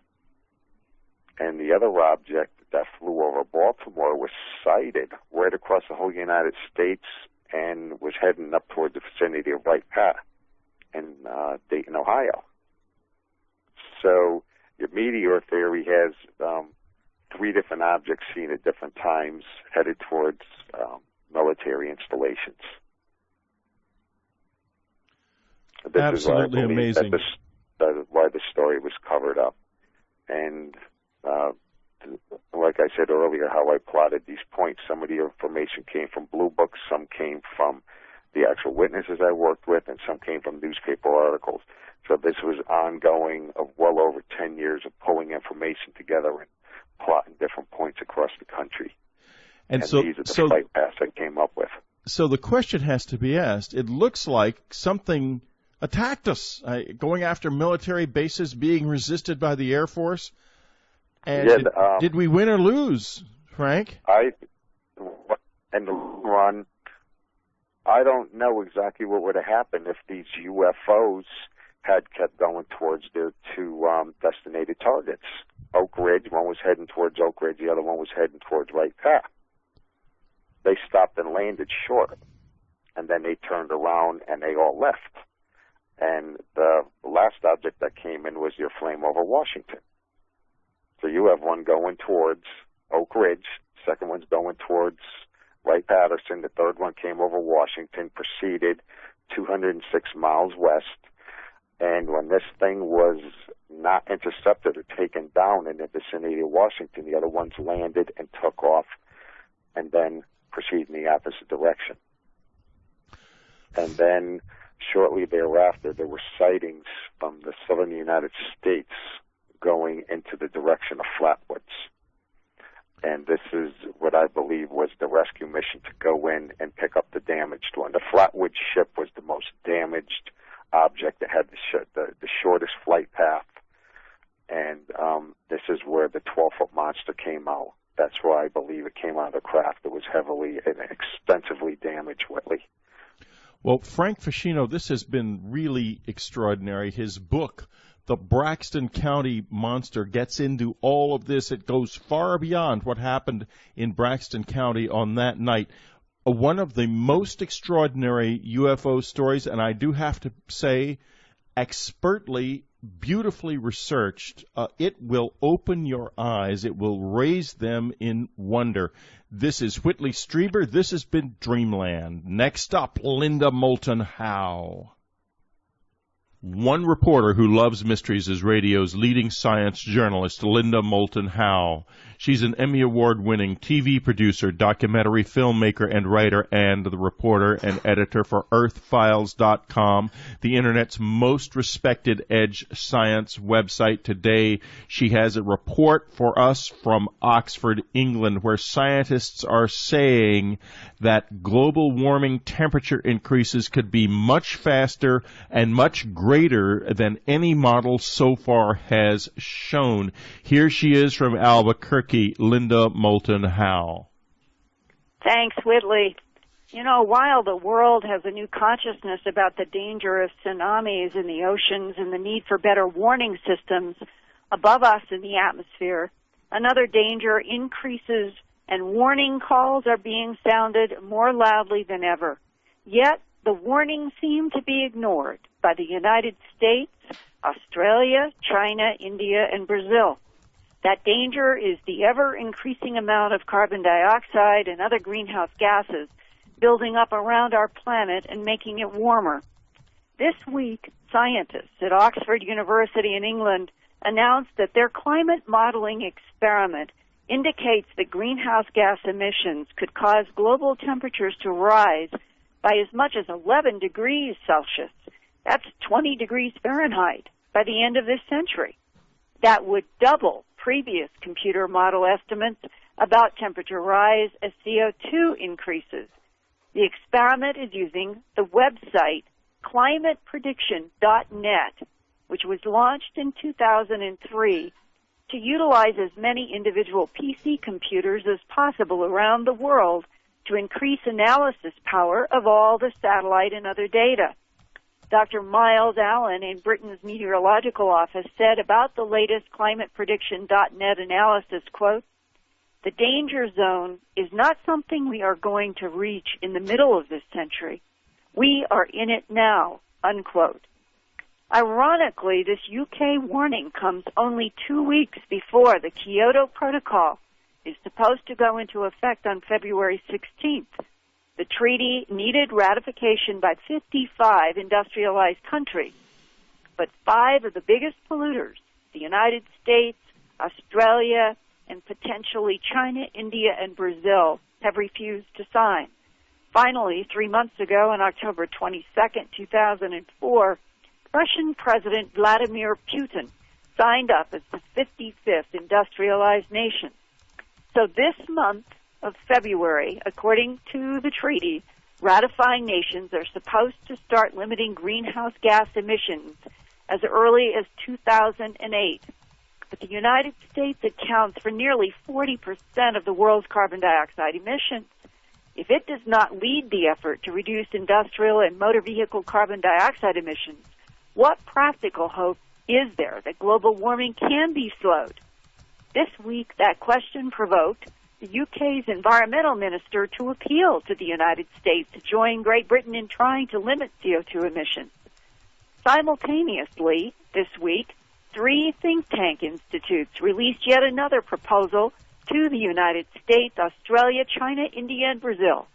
And the other object that flew over Baltimore was sighted right across the whole United States and was heading up toward the vicinity of Wright-Pat in Dayton, Ohio. So your meteor theory has three different objects seen at different times headed towards military installations. This Absolutely amazing. That is why the story was covered up. And like I said earlier, how I plotted these points, some of the information came from Blue Books, some came from the actual witnesses I worked with, and some came from newspaper articles. So this was ongoing of well over 10 years of pulling information together and plotting different points across the country. And so, these are the flight paths I came up with. So the question has to be asked, it looks like something attacked us, going after military bases, being resisted by the Air Force. And did we win or lose, Frank? In the long run, I don't know exactly what would have happened if these UFOs had kept going towards their two destinated targets. Oak Ridge, one was heading towards Oak Ridge, the other one was heading towards Wright-Pat. They stopped and landed short, and then they turned around and they all left. And the last object that came in was your flame over Washington. So you have one going towards Oak Ridge, second one's going towards Wright-Patterson, the third one came over Washington, proceeded 206 miles west, and when this thing was not intercepted or taken down in the vicinity of Washington, the other ones landed and took off and then proceeded in the opposite direction. And then shortly thereafter, there were sightings from the southern United States going into the direction of Flatwoods. And this is what I believe was the rescue mission to go in and pick up the damaged one. The Flatwoods ship was the most damaged object. It had the shortest flight path. And this is where the 12-foot monster came out. That's why I believe it came out of the craft. It was heavily and extensively damaged, Whitley. Well, Frank Feschino, this has been really extraordinary. His book, The Braxton County Monster, gets into all of this. It goes far beyond what happened in Braxton County on that night. One of the most extraordinary UFO stories, and I do have to say, expertly, beautifully researched. It will open your eyes. It will raise them in wonder. This is Whitley Strieber. This has been Dreamland. Next up, Linda Moulton Howe. One reporter who loves mysteries is radio's leading science journalist, Linda Moulton Howe. She's an Emmy Award-winning TV producer, documentary filmmaker, and writer, and the reporter and editor for EarthFiles.com, the Internet's most respected edge science website. Today, she has a report for us from Oxford, England, where scientists are saying that global warming temperature increases could be much faster and much greater than any model so far has shown. Here she is from Albuquerque, Linda Moulton Howe. Thanks, Whitley. You know, while the world has a new consciousness about the danger of tsunamis in the oceans and the need for better warning systems above us in the atmosphere, another danger increases and warning calls are being sounded more loudly than ever. Yet, the warnings seem to be ignored by the United States, Australia, China, India, and Brazil. That danger is the ever-increasing amount of carbon dioxide and other greenhouse gases building up around our planet and making it warmer. This week, scientists at Oxford University in England announced that their climate modeling experiment indicates that greenhouse gas emissions could cause global temperatures to rise by as much as 11 degrees Celsius. That's 20 degrees Fahrenheit by the end of this century. That would double previous computer model estimates about temperature rise as CO2 increases. The experiment is using the website climateprediction.net, which was launched in 2003, to utilize as many individual PC computers as possible around the world to increase analysis power of all the satellite and other data. Dr. Miles Allen in Britain's Meteorological Office said about the latest climateprediction.net analysis, quote, "The danger zone is not something we are going to reach in the middle of this century. We are in it now," unquote. Ironically, this UK warning comes only 2 weeks before the Kyoto Protocol is supposed to go into effect on February 16th. The treaty needed ratification by 55 industrialized countries, but 5 of the biggest polluters, the United States, Australia, and potentially China, India, and Brazil, have refused to sign. Finally, 3 months ago, on October 22nd, 2004, Russian President Vladimir Putin signed up as the 55th industrialized nation. So this month of February, according to the treaty, ratifying nations are supposed to start limiting greenhouse gas emissions as early as 2008. But the United States accounts for nearly 40% of the world's carbon dioxide emissions. If it does not lead the effort to reduce industrial and motor vehicle carbon dioxide emissions, what practical hope is there that global warming can be slowed? This week, that question provoked the UK's environmental minister to appeal to the United States to join Great Britain in trying to limit CO2 emissions. Simultaneously, this week, 3 think tank institutes released yet another proposal to the United States, Australia, China, India, and Brazil.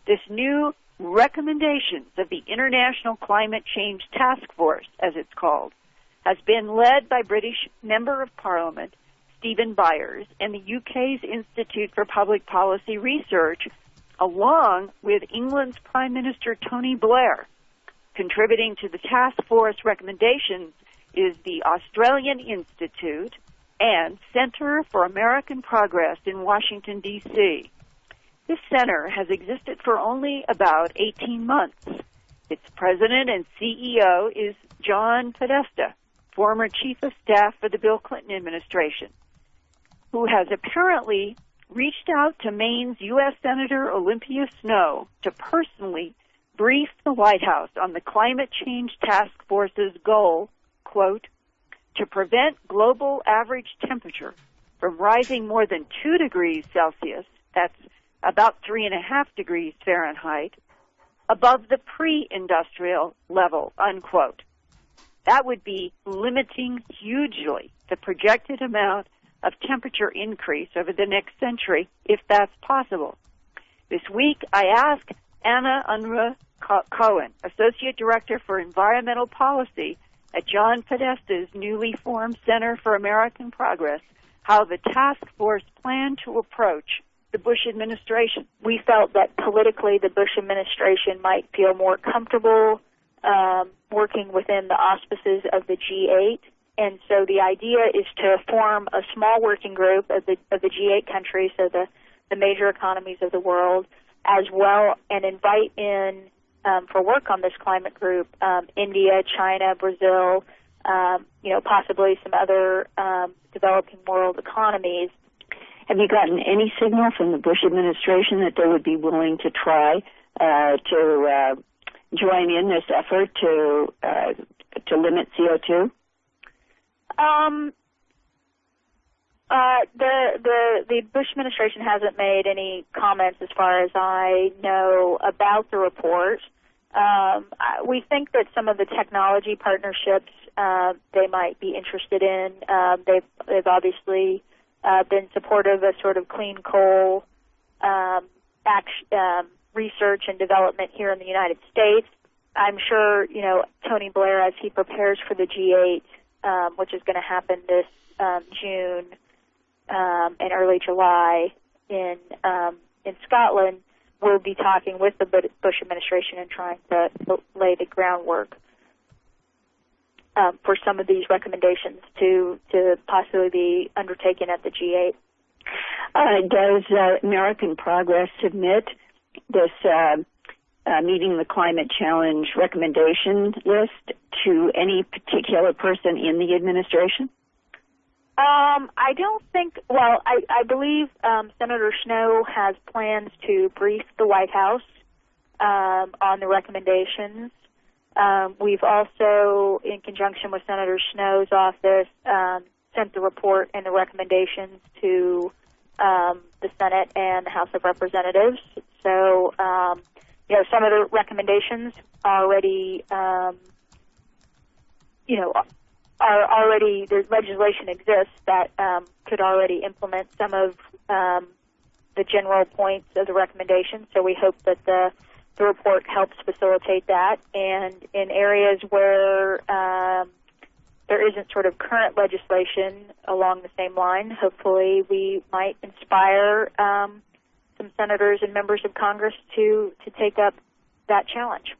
This new recommendations of the International Climate Change Task Force, as it's called, has been led by British Member of Parliament Stephen Byers and the UK's Institute for Public Policy Research, along with England's Prime Minister Tony Blair. Contributing to the task force recommendations is the Australian Institute and Center for American Progress in Washington, D.C. This center has existed for only about 18 months. Its president and CEO is John Podesta, former chief of staff for the Bill Clinton administration, who has apparently reached out to Maine's U.S. Senator Olympia Snowe to personally brief the White House on the Climate Change Task Force's goal, quote, to prevent global average temperature from rising more than 2 degrees Celsius, that's about 3.5 degrees Fahrenheit, above the pre-industrial level, unquote. That would be limiting hugely the projected amount of temperature increase over the next century, if that's possible. This week, I asked Anna Unruh Cohen, Associate Director for Environmental Policy at John Podesta's newly formed Center for American Progress, how the task force planned to approach the Bush administration. We felt that politically the Bush administration might feel more comfortable working within the auspices of the G8. And so the idea is to form a small working group of the G8 countries, so the major economies of the world, as well, and invite in for work on this climate group India, China, Brazil, possibly some other developing world economies. Have you gotten any signal from the Bush administration that they would be willing to try to join in this effort to limit CO2? The Bush administration hasn't made any comments, as far as I know, about the report. We think that some of the technology partnerships they might be interested in. They've obviously been supportive of sort of clean coal research and development here in the United States. I'm sure, Tony Blair, as he prepares for the G8, which is going to happen this June and early July in Scotland, will be talking with the Bush administration and trying to lay the groundwork for some of these recommendations to possibly be undertaken at the G8. Does American Progress submit this meeting the climate challenge recommendation list to any particular person in the administration? I don't think, I believe Senator Snowe has plans to brief the White House on the recommendations. We've also, in conjunction with Senator Snow's office, sent the report and the recommendations to the Senate and the House of Representatives. So, some of the recommendations already, there's legislation exists that could already implement some of the general points of the recommendations. So we hope that the report helps facilitate that. And in areas where there isn't sort of current legislation along the same line, hopefully we might inspire some senators and members of Congress to take up that challenge.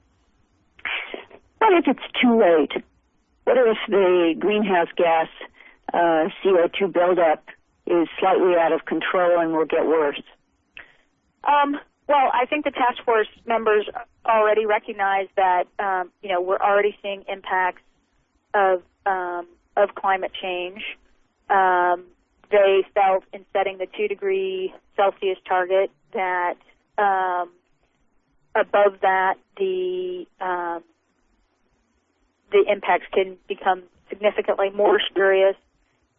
What if it's too late? What if the greenhouse gas CO2 buildup is slightly out of control and will get worse? Well, I think the task force members already recognize that, we're already seeing impacts of climate change. They felt in setting the 2-degree Celsius target that above that the impacts can become significantly more serious,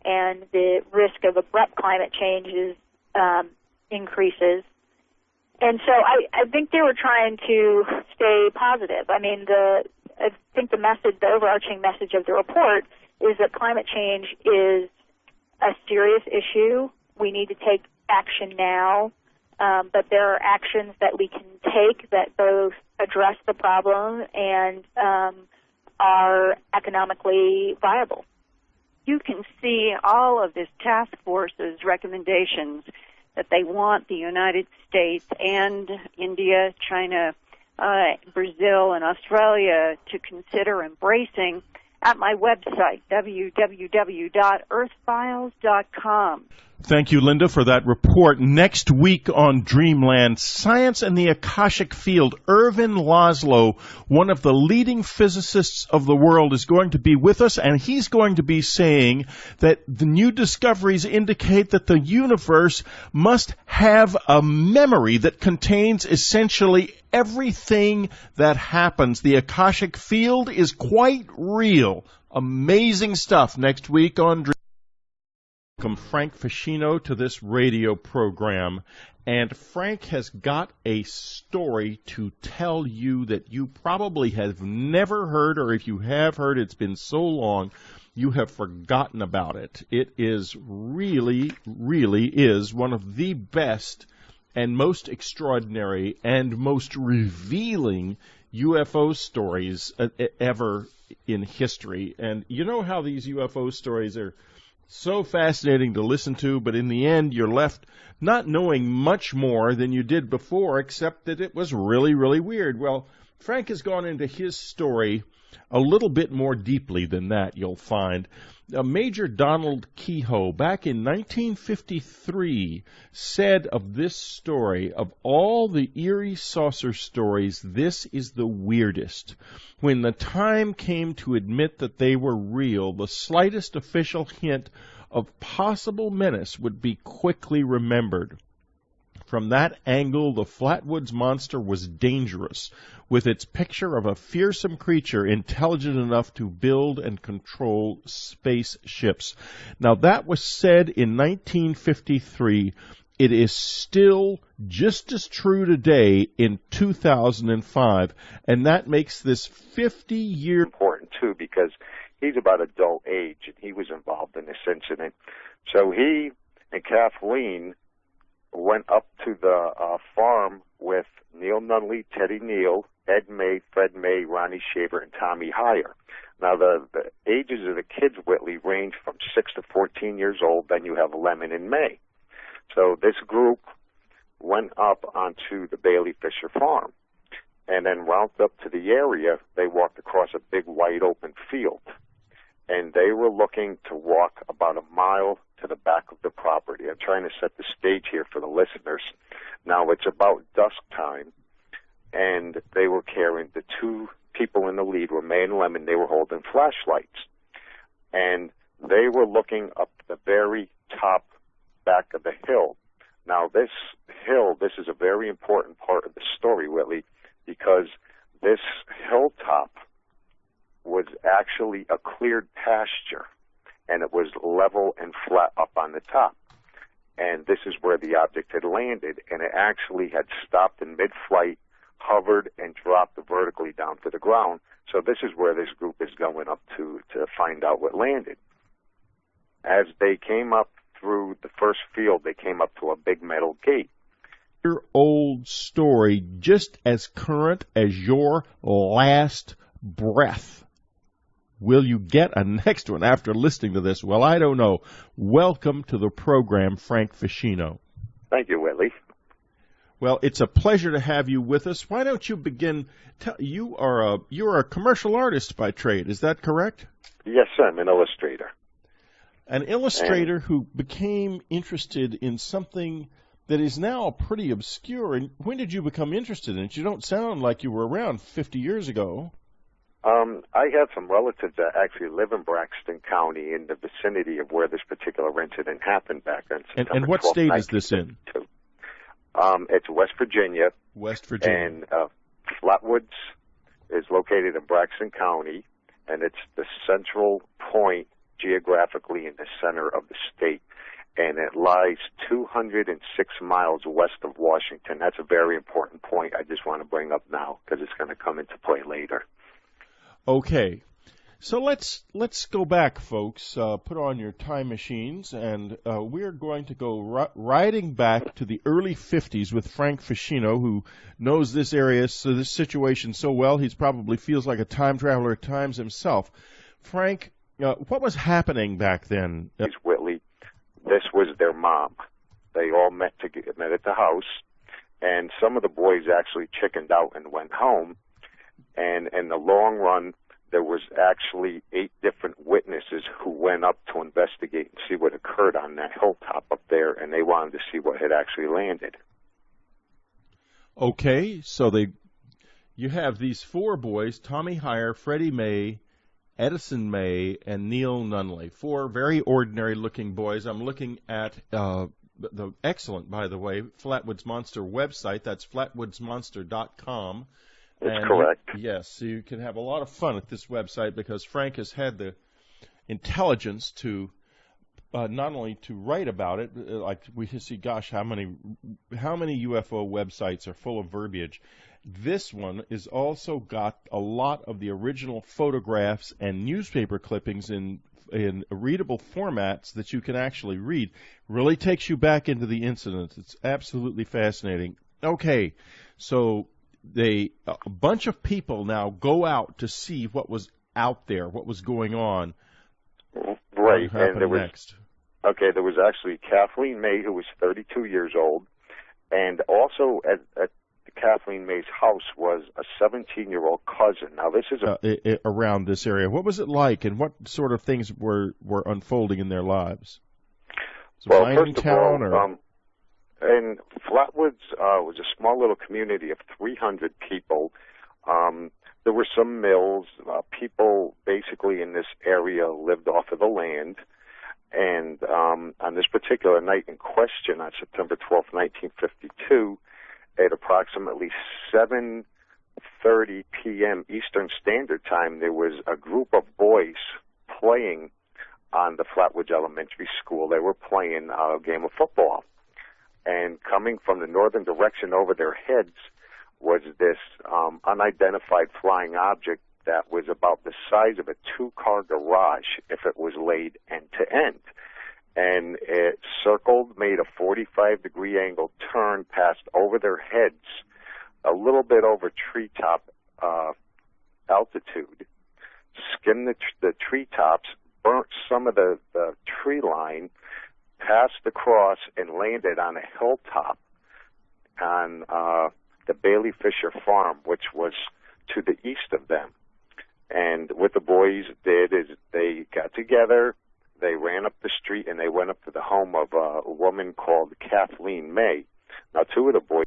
and the risk of abrupt climate change increases. And so I think they were trying to stay positive. I mean, I think the overarching message of the report is that climate change is a serious issue. We need to take action now, but there are actions that we can take that both address the problem and are economically viable. You can see all of this task force's recommendations that they want the United States and India, China, Brazil, and Australia to consider embracing at my website, www.earthfiles.com. Thank you, Linda, for that report. Next week on Dreamland, Science and the Akashic Field, Irvin Laszlo, one of the leading physicists of the world, is going to be with us, and he's going to be saying that the new discoveries indicate that the universe must have a memory that contains essentially everything that happens. The Akashic Field is quite real. Amazing stuff next week on Dreamland. Welcome Frank Feschino to this radio program. And Frank has got a story to tell you that you probably have never heard, or if you have heard, it's been so long you have forgotten about it. It is really is one of the best and most extraordinary and most revealing UFO stories ever in history. And you know how these UFO stories are so fascinating to listen to, but in the end you're left not knowing much more than you did before, except that it was really, really weird. Well, Frank has gone into his story a little bit more deeply than that, you'll find. Major Donald Kehoe, back in 1953, said of this story, of all the eerie saucer stories, this is the weirdest. When the time came to admit that they were real, the slightest official hint of possible menace would be quickly remembered. From that angle, the Flatwoods monster was dangerous, with its picture of a fearsome creature intelligent enough to build and control spaceships. Now, that was said in 1953. It is still just as true today in 2005, and that makes this 50-year... important, too, because he's about adult age, and he was involved in this incident. So he and Kathleen went up to the farm with Neil Nunley, Teddy Neal, Ed May, Fred May, Ronnie Shaver, and Tommy Heyer. Now, the ages of the kids, Whitley, range from 6 to 14 years old. Then you have Lemon and May. So this group went up onto the Bailey Fisher farm. And then round up to the area, they walked across a big wide open field. And they were looking to walk about a mile to the back of the property. I'm trying to set the stage here for the listeners. Now, it's about dusk time, and they were carrying, the two people in the lead were May and Lemon. They were holding flashlights. And they were looking up the very top back of the hill. Now, this hill, this is a very important part of the story, Whitley, because this hilltop was actually a cleared pasture, and it was level and flat up on the top. And this is where the object had landed, and it actually had stopped in mid-flight, hovered, and dropped vertically down to the ground. So this is where this group is going up to find out what landed. As they came up through the first field, they came up to a big metal gate. Your old story, just as current as your last breath. Will you get a next one after listening to this? Well, I don't know. Welcome to the program, Frank Feschino. Thank you, Whitley. Well, it's a pleasure to have you with us. Why don't you begin? You're a commercial artist by trade, is that correct? Yes, sir. I'm an illustrator. An illustrator who became interested in something that is now pretty obscure. And when did you become interested in it? You don't sound like you were around 50 years ago. I have some relatives that actually live in Braxton County in the vicinity of where this particular incident happened back then. And what 12th, state is this in? It's West Virginia. West Virginia. And Flatwoods is located in Braxton County, and it's the central point geographically in the center of the state. And it lies 206 miles west of Washington. That's a very important point I just want to bring up now because it's going to come into play later. Okay, so let's go back, folks. Put on your time machines, and we're going to go riding back to the early 50s with Frank Feschino, who knows this area, this situation so well, he probably feels like a time traveler at times himself. Frank, what was happening back then? Whitley, this was their mom. They all met at the house, and some of the boys actually chickened out and went home. And in the long run, there was actually 8 different witnesses who went up to investigate and see what occurred on that hilltop up there, and they wanted to see what had actually landed. Okay, so you have these 4 boys, Tommy Heyer, Freddie May, Edison May, and Neil Nunley. 4 very ordinary-looking boys. I'm looking at the excellent, by the way, Flatwoods Monster website. That's flatwoodsmonster.com. That's correct. Yes, so you can have a lot of fun at this website because Frank has had the intelligence to not only to write about it, like we see, gosh, how many UFO websites are full of verbiage. This one is also got a lot of the original photographs and newspaper clippings in readable formats that you can actually read. Really takes you back into the incident. It's absolutely fascinating. Okay, so a bunch of people now go out to see what was out there, what was going on. Right, What and there was next? Okay, there was actually Kathleen May, who was 32 years old, and also at Kathleen May's house was a 17-year-old cousin. Now, this is around this area. What was it like, and what sort of things were unfolding in their lives? Well, mining first of town, all, and Flatwoods was a small little community of 300 people. There were some mills. People basically in this area lived off of the land. And on this particular night in question, on September 12, 1952, at approximately 7:30 p.m. Eastern Standard Time, there was a group of boys playing on the Flatwoods Elementary School. They were playing a game of football. And coming from the northern direction over their heads was this unidentified flying object that was about the size of a two-car garage if it was laid end to end. And it circled, made a 45-degree angle turn, passed over their heads, a little bit over treetop altitude, skimmed the treetops, burnt some of the tree line, passed across, and landed on a hilltop on the Bailey Fisher farm, which was to the east of them. And what the boys did is they got together, they ran up the street, and they went up to the home of a woman called Kathleen May. Now, two of the boys